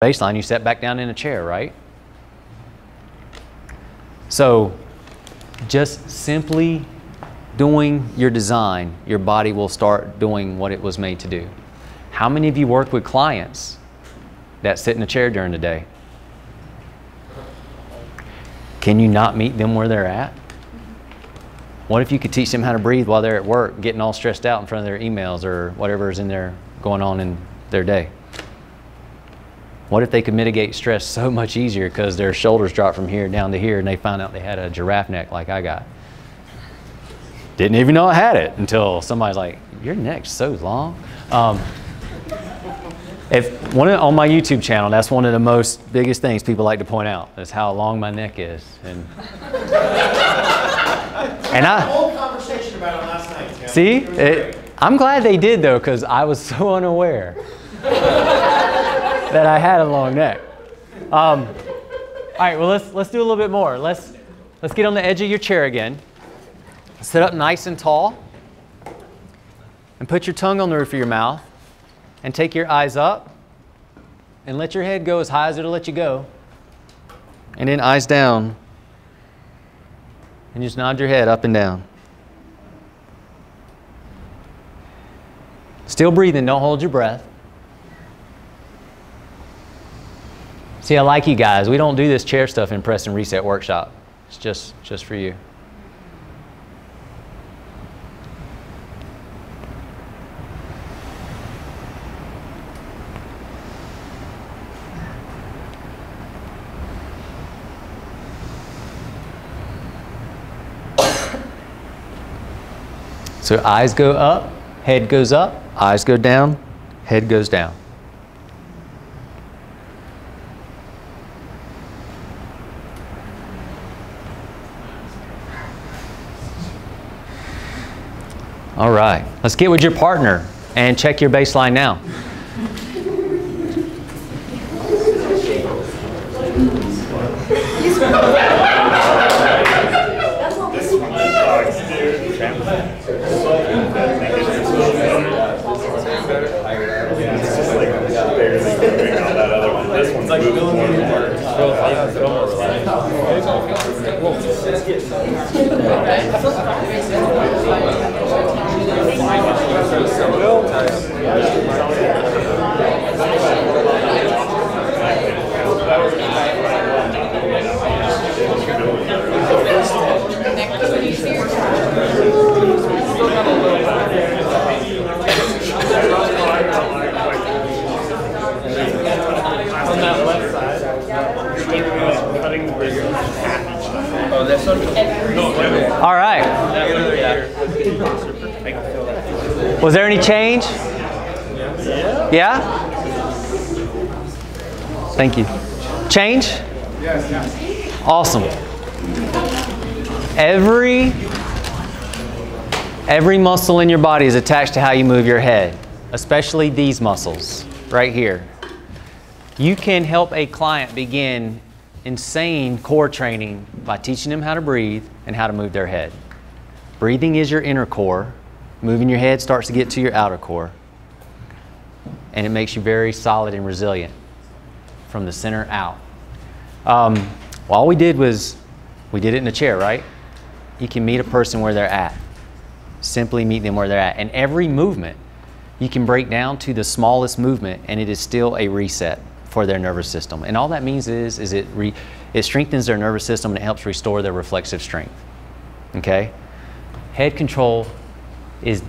baseline, you sit back down in a chair, right? So just simply doing your design, your body will start doing what it was made to do. How many of you work with clients that sit in a chair during the day? Can you not meet them where they're at? What if you could teach them how to breathe while they're at work, getting all stressed out in front of their emails or whatever is in there going on in their day? What if they could mitigate stress so much easier because their shoulders drop from here down to here and they found out they had a giraffe neck like I got? Didn't even know I had it until somebody's like, your neck's so long. On my YouTube channel, that's one of the most biggest things people like to point out is how long my neck is. And I had a whole conversation about it last night. Tim. See, I'm glad they did though, because I was so unaware that I had a long neck. All right, well let's do a little bit more. Let's get on the edge of your chair again. Sit up nice and tall, and put your tongue on the roof of your mouth, and take your eyes up, and let your head go as high as it'll let you go, and then eyes down, and just nod your head up and down. Still breathing, don't hold your breath. See, I like you guys. We don't do this chair stuff in Press and Reset workshop. It's just for you. So eyes go up, head goes up, eyes go down, head goes down. All right, let's get with your partner and check your baseline now. All right. Was there any change? Yeah? Thank you. Change? Yes. Awesome. Every muscle in your body is attached to how you move your head, especially these muscles right here. You can help a client begin insane core training by teaching them how to breathe and how to move their head. Breathing is your inner core. Moving your head starts to get to your outer core. And it makes you very solid and resilient from the center out. All we did was, we did it in a chair, right? You can meet a person where they're at. Simply meet them where they're at. And every movement, you can break down to the smallest movement and it is still a reset for their nervous system. And all that means is it strengthens their nervous system and it helps restore their reflexive strength. Okay? Head control is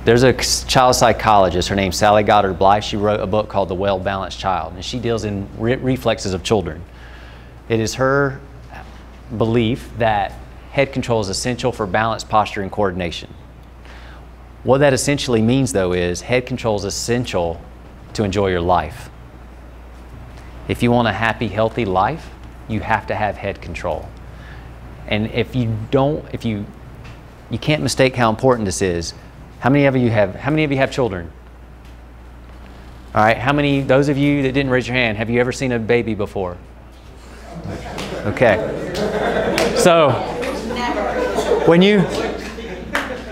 there's a child psychologist, her name's Sally Goddard Blythe. She wrote a book called The Well-Balanced Child, and she deals in reflexes of children. It is her belief that head control is essential for balance, posture, and coordination. What that essentially means, though, is head control is essential to enjoy your life. If you want a happy, healthy life, you have to have head control. And if you don't, you can't mistake how important this is. How many of you have children? All right, those of you that didn't raise your hand, have you ever seen a baby before? Okay. So,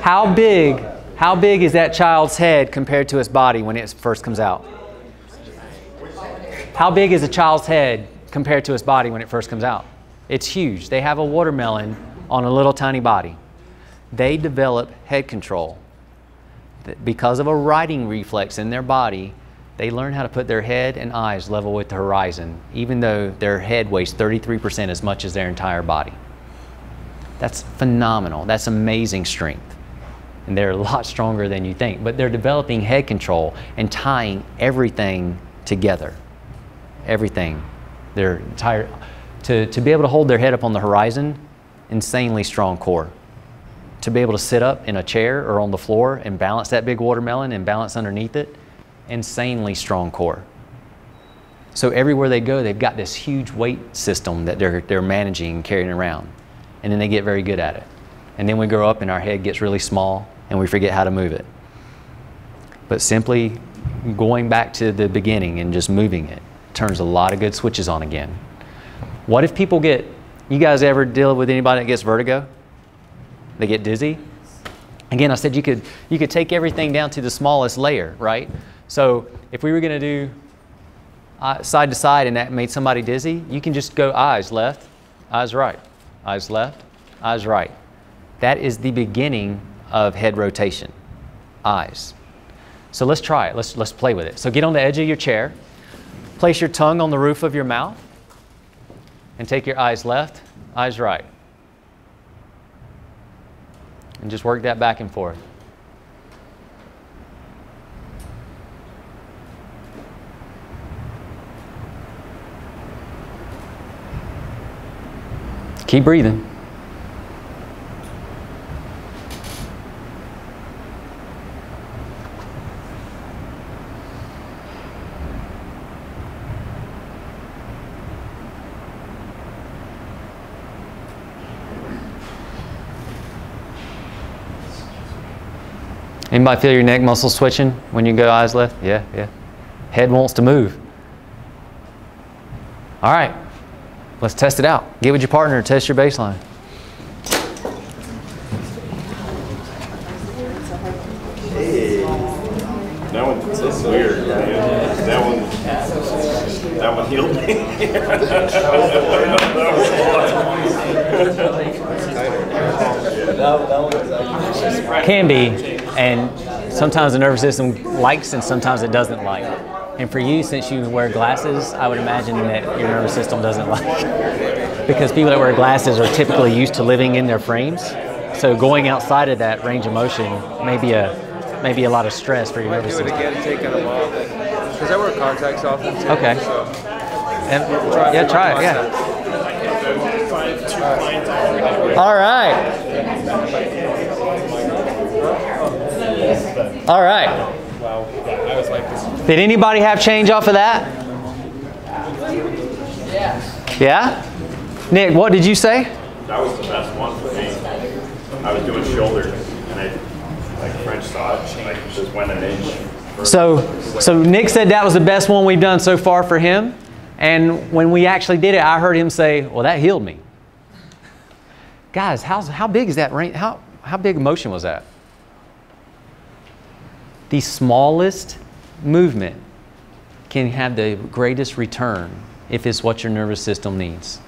how big is that child's head compared to its body when it first comes out? How big is a child's head compared to its body when it first comes out? It's huge. They have a watermelon on a little tiny body. They develop head control. Because of a riding reflex in their body, they learn how to put their head and eyes level with the horizon, even though their head weighs 33% as much as their entire body. That's phenomenal. That's amazing strength. And they're a lot stronger than you think. But they're developing head control and tying everything together. Everything. They're tired. To be able to hold their head up on the horizon, insanely strong core. To be able to sit up in a chair or on the floor and balance that big watermelon and balance underneath it, insanely strong core. So everywhere they go, they've got this huge weight system that they're managing and carrying around. And then they get very good at it. And then we grow up and our head gets really small and we forget how to move it. But simply going back to the beginning and just moving it turns a lot of good switches on again. What if people get, you guys ever deal with anybody that gets vertigo? They get dizzy? Again, I said you could take everything down to the smallest layer, right? So if we were going to do side to side and that made somebody dizzy, you can just go eyes left, eyes right, eyes left, eyes right. That is the beginning of head rotation, eyes. So let's try it. Let's play with it. So get on the edge of your chair, place your tongue on the roof of your mouth, and take your eyes left, eyes right. And just work that back and forth. Keep breathing. Anybody feel your neck muscles switching when you go eyes left? Yeah, yeah. Head wants to move. All right, let's test it out. Get with your partner, test your baseline. That one's weird, man. That one healed me. Can be, and sometimes the nervous system likes and sometimes it doesn't like. And for you, since you wear glasses, I would imagine that your nervous system doesn't like. Because people that wear glasses are typically used to living in their frames. So going outside of that range of motion may be a lot of stress for your nervous system. I do it again, take them off. Because I wear contacts often too. Okay. So. Yeah, try it, yeah. All right. All right. Did anybody have change off of that? Yeah. Yeah? Nick, what did you say? That was the best one for me. I was doing shoulder, and I like French saw it, like just went an inch. So Nick said that was the best one we've done so far for him. And when we actually did it, I heard him say, well, that healed me. Guys, how big is that range? How big a motion was that? The smallest movement can have the greatest return if it's what your nervous system needs.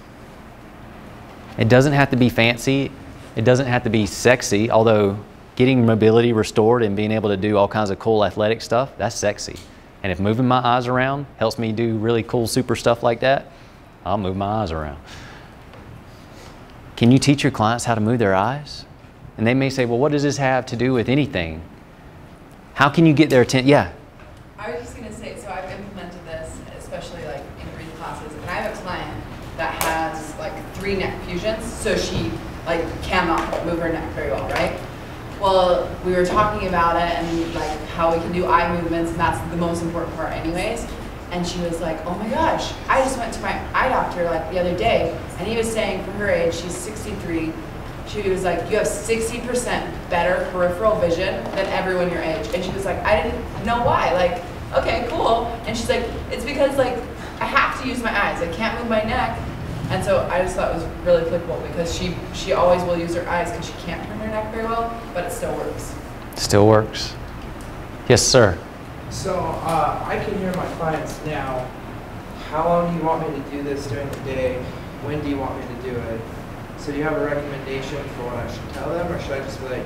It doesn't have to be fancy. It doesn't have to be sexy, although getting mobility restored and being able to do all kinds of cool athletic stuff, that's sexy. And if moving my eyes around helps me do really cool, super stuff like that, I'll move my eyes around. Can you teach your clients how to move their eyes? And they may say, well, what does this have to do with anything? How can you get their attention? Yeah. I was just going to say, so I've implemented this, especially like in breathing classes, and I have a client that has like 3 neck fusions, so she like cannot move her neck very well, right? Well, we were talking about it and like how we can do eye movements, and that's the most important part anyways. And she was like, oh my gosh, I just went to my eye doctor like the other day, and he was saying for her age, she's 63, she was like, you have 60% better peripheral vision than everyone your age. And she was like, I didn't know why. Like, okay, cool. And she's like, it's because like, I have to use my eyes. I can't move my neck. And so I just thought it was really applicable because she always will use her eyes because she can't turn her neck very well, but it still works. Still works. Yes, sir. So I can hear my clients now how long do you want me to do this during the day? When do you want me to do it? So do you have a recommendation for what I should tell them, or should I just be like,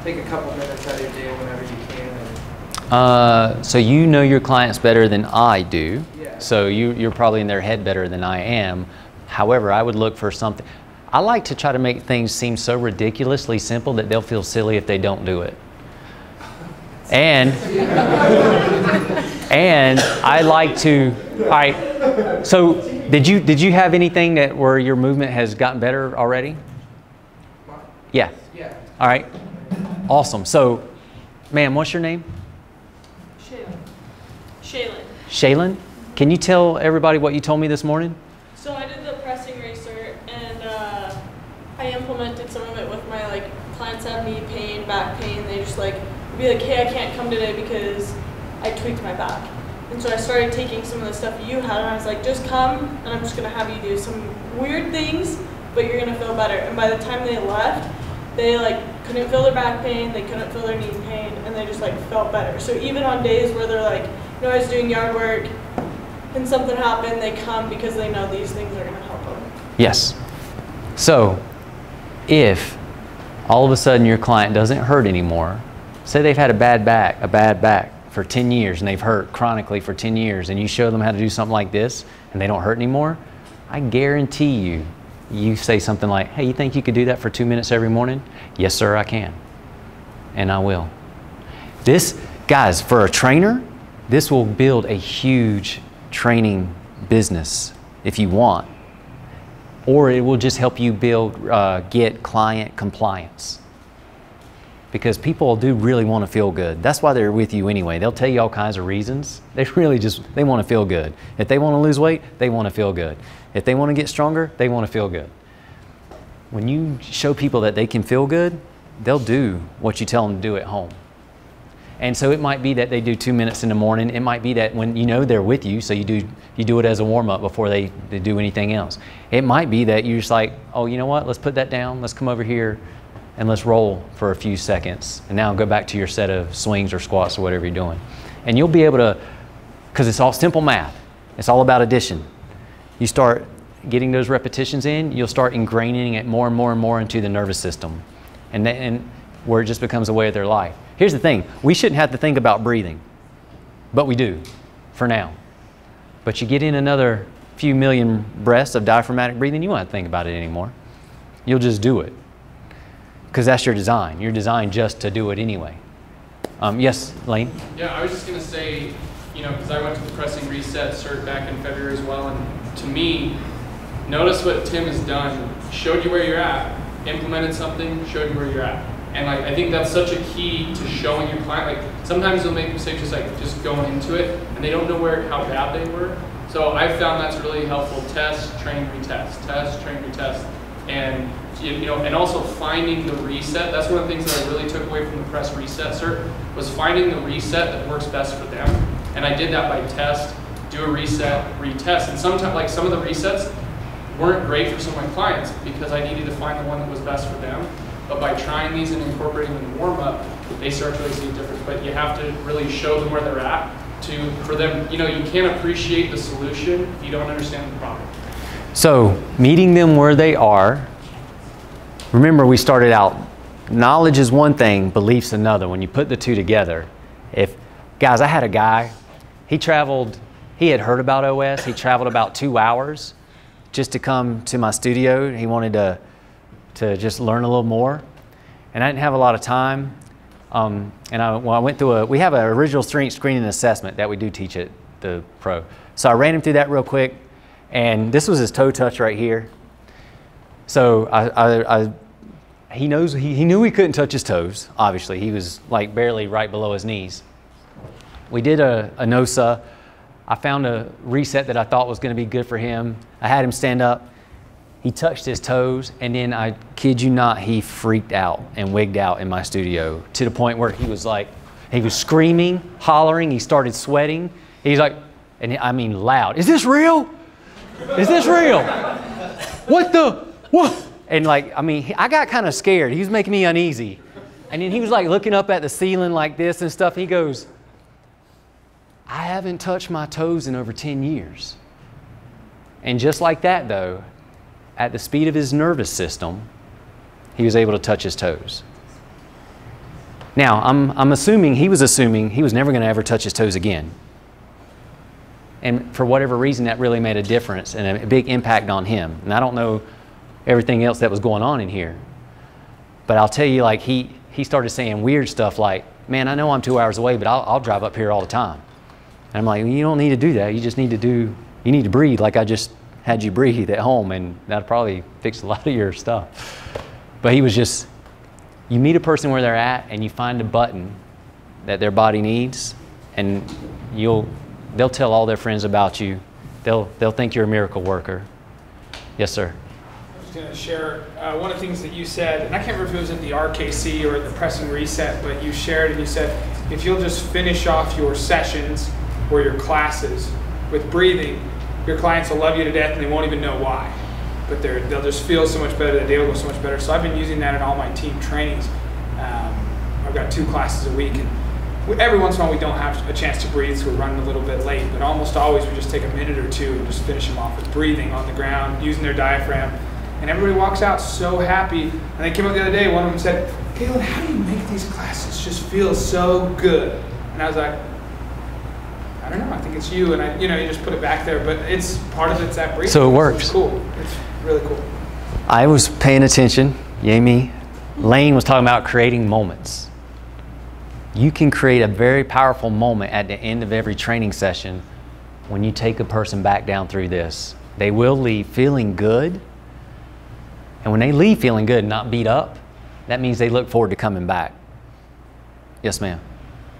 take a couple minutes out of your day whenever you can? So you know your clients better than I do. Yeah. So you're probably in their head better than I am. However, I would look for something. I like to try to make things seem so ridiculously simple that they'll feel silly if they don't do it. And I like to, all right, so did you have anything that where your movement has gotten better already? Yeah. Yeah. All right. Awesome. So, ma'am, what's your name? Shaylin. Shaylin? Can you tell everybody what you told me this morning? So I did the pressing research, and I implemented some of it with my clients that have knee pain, back pain. They just be like, hey, I can't come today because I tweaked my back. And so I started taking some of the stuff you had, and I was like, just come, and I'm just gonna have you do some weird things, but you're gonna feel better. And by the time they left, they couldn't feel their back pain, they couldn't feel their knee pain, and they just felt better. So even on days where they're I was doing yard work and something happened, they come because they know these things are gonna help them. Yes. So, if all of a sudden your client doesn't hurt anymore, say they've had a bad back for 10 years and they've hurt chronically for 10 years, and you show them how to do something like this and they don't hurt anymore, I guarantee you say something like, hey, you think you could do that for 2 minutes every morning? Yes, sir, I can. And I will. This, guys, for a trainer, this will build a huge training business if you want. Or it will just help you get client compliance. Because people do really want to feel good. That's why they're with you anyway. They'll tell you all kinds of reasons. They really they want to feel good. If they want to lose weight, they want to feel good. If they want to get stronger, they want to feel good. When you show people that they can feel good, they'll do what you tell them to do at home. And so it might be that they do 2 minutes in the morning. It might be that when they're with you, so you do it as a warm-up before they do anything else. It might be that you're just like, oh, you know what, let's put that down, let's come over here and let's roll for a few seconds. And now go back to your set of swings or squats or whatever you're doing. And you'll be able to, because it's all simple math, it's all about addition. You start getting those repetitions in, you'll start ingraining it more and more and more into the nervous system. And where it just becomes a way of their life. Here's the thing, we shouldn't have to think about breathing, but we do, for now. But you get in another few million breaths of diaphragmatic breathing, you won't have to think about it anymore. You'll just do it, because that's your design. You're designed just to do it anyway. Yes, Lane? Yeah, I was just gonna say, because I went to the pressing reset cert back in February as well, and to me, notice what Tim has done, showed you where you're at, implemented something, showed you where you're at. And I think that's such a key to showing your client. Sometimes they'll make mistakes just going into it, and they don't know how bad they were. So I found that's really helpful. Test, train, retest. Test, train, retest. And and also finding the reset. That's one of the things that I really took away from the press reset cert, was finding the reset that works best for them. And I did that by test, do a reset, retest. And sometimes, some of the resets weren't great for some of my clients because I needed to find the one that was best for them. But by trying these and incorporating them in warm-up, they start to really see a difference. But you have to really show them where they're at for them. You can't appreciate the solution if you don't understand the problem. So, meeting them where they are. Remember, we started out, knowledge is one thing, belief's another. When you put the two together, guys, I had a guy, he had heard about OS, he traveled about 2 hours just to come to my studio. He wanted to just learn a little more. And I didn't have a lot of time. And I went through we have an original strength screening assessment that we do teach at the pro. So I ran him through that real quick. And this was his toe touch right here. So he knew he couldn't touch his toes, obviously. He was barely right below his knees. We did a NOSA. I found a reset that I thought was gonna be good for him. I had him stand up. He touched his toes, and then I kid you not, he freaked out and wigged out in my studio to the point where he was screaming, hollering, he started sweating. He's like, I mean loud, is this real? Is this real? What? And I got kind of scared. He was making me uneasy. And then he was looking up at the ceiling like this and stuff. He goes, I haven't touched my toes in over 10 years. And just like that though, at the speed of his nervous system, he was able to touch his toes. Now, I'm assuming he was never going to ever touch his toes again. And for whatever reason, that really made a difference and a big impact on him. And I don't know everything else that was going on in here. But I'll tell you, like, he started saying weird stuff like, man, I know I'm 2 hours away, but I'll drive up here all the time. And I'm like, you don't need to do that. You just need to you need to breathe like I just had you breathe at home, and that'll probably fix a lot of your stuff. But he was just, you meet a person where they're at and you find a button that their body needs, and they'll tell all their friends about you. They'll think you're a miracle worker. Yes, sir. I was going to share one of the things that you said, and I can't remember if it was at the RKC or at the Pressing Reset, but you shared and you said, if you'll just finish off your sessions or your classes with breathing, your clients will love you to death and they won't even know why. But they'll just feel so much better, the day will go so much better. So I've been using that in all my team trainings. I've got 2 classes a week, and every once in a while we don't have a chance to breathe, so we're running a little bit late, but almost always we just take a minute or 2 and just finish them off with breathing on the ground, using their diaphragm. And everybody walks out so happy. And they came up the other day, one of them said, Caitlin, how do you make these classes just feel so good? And I was like, I don't know, I think it's you. And you just put it back there, but it's part of it's that breathing. So it works. It's cool. It's really cool. I was paying attention, yay me. Lane was talking about creating moments. You can create a very powerful moment at the end of every training session when you take a person back down through this. They will leave feeling good. And when they leave feeling good, not beat up, that means they look forward to coming back. Yes, ma'am.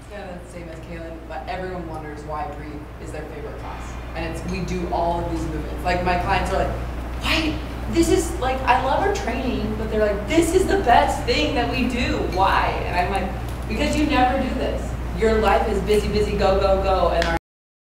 It's kind of the same as Caitlin, but everyone wonders why Breathe is their favorite class. And we do all of these movements. Like, my clients are like, why? This is like, I love our training, but they're like, this is the best thing that we do. Why? And I'm like, because you never do this. Your life is busy, busy, go, go, go, and our